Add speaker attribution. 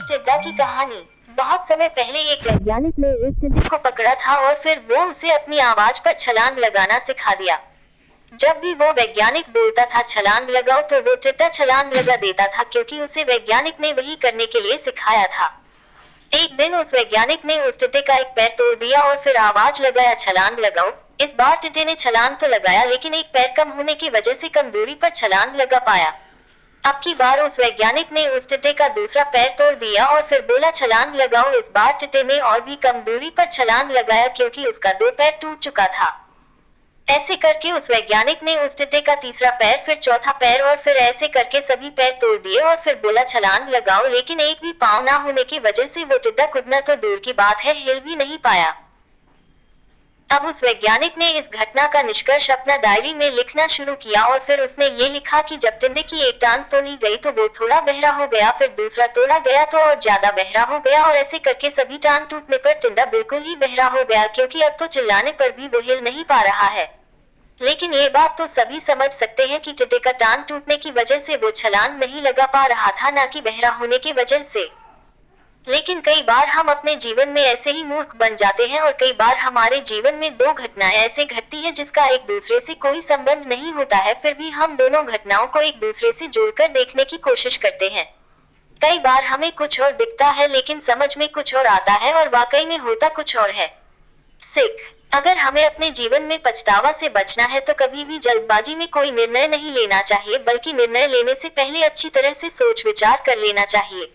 Speaker 1: टिड्डा की कहानी। बहुत समय पहले एक वैज्ञानिक ने एक टिड्डे को पकड़ा था और फिर वो उसे अपनी आवाज पर छलांग लगाना सिखा दिया। जब भी वो वैज्ञानिक बोलता था छलांग लगाओ, तो वो टिड्डा छलांग लगा देता था, क्योंकि उसे वैज्ञानिक ने वही करने के लिए सिखाया था। एक दिन उस वैज्ञानिक ने उस टिड्डे का एक पैर तोड़ दिया और फिर आवाज लगाया छलांग लगाओ। इस बार टिड्डे ने छलांग तो लगाया, लेकिन एक पैर कम होने की वजह से कम दूरी पर छलांग लगा पाया। अब की बार उस वैज्ञानिक ने उस टिड्डे का दूसरा पैर तोड़ दिया और फिर बोला छलांग लगाओ। इस बार टिड्डे ने और भी कम दूरी पर छलांग लगाया, क्योंकि उसका दो पैर टूट चुका था। ऐसे करके उस वैज्ञानिक ने उस टिड्डे का तीसरा पैर, फिर चौथा पैर और फिर ऐसे करके सभी पैर तोड़ दिए और फिर बोला छलांग लगाओ। लेकिन एक भी पांव ना होने की वजह से वो टिड्डा कूदना तो दूर की बात है, हिल भी नहीं पाया। अब उस वैज्ञानिक ने इस घटना का निष्कर्ष अपना डायरी में लिखना शुरू किया और फिर उसने ये लिखा कि जब टिड्डे की एक टांग तोड़ी गई तो वो थोड़ा बहरा हो गया, फिर दूसरा तोड़ा गया तो और ज्यादा बहरा हो गया, और ऐसे करके सभी टांग टूटने पर टिड्डा बिल्कुल ही बहरा हो गया, क्योंकि अब तो चिल्लाने पर भी वो हिल नहीं पा रहा है। लेकिन ये बात तो सभी समझ सकते हैं कि टिड्डे का टांग टूटने की वजह से वो छलांग नहीं लगा पा रहा था, ना कि बहरा होने की वजह से। लेकिन कई बार हम अपने जीवन में ऐसे ही मूर्ख बन जाते हैं और कई बार हमारे जीवन में दो घटनाएं ऐसे घटती है जिसका एक दूसरे से कोई संबंध नहीं होता है, फिर भी हम दोनों घटनाओं को एक दूसरे से जोड़कर देखने की कोशिश करते हैं। कई बार हमें कुछ और दिखता है लेकिन समझ में कुछ और आता है और वाकई में होता कुछ और है। सिख, अगर हमें अपने जीवन में पछतावा से बचना है तो कभी भी जल्दबाजी में कोई निर्णय नहीं लेना चाहिए, बल्कि निर्णय लेने से पहले अच्छी तरह से सोच विचार कर लेना चाहिए।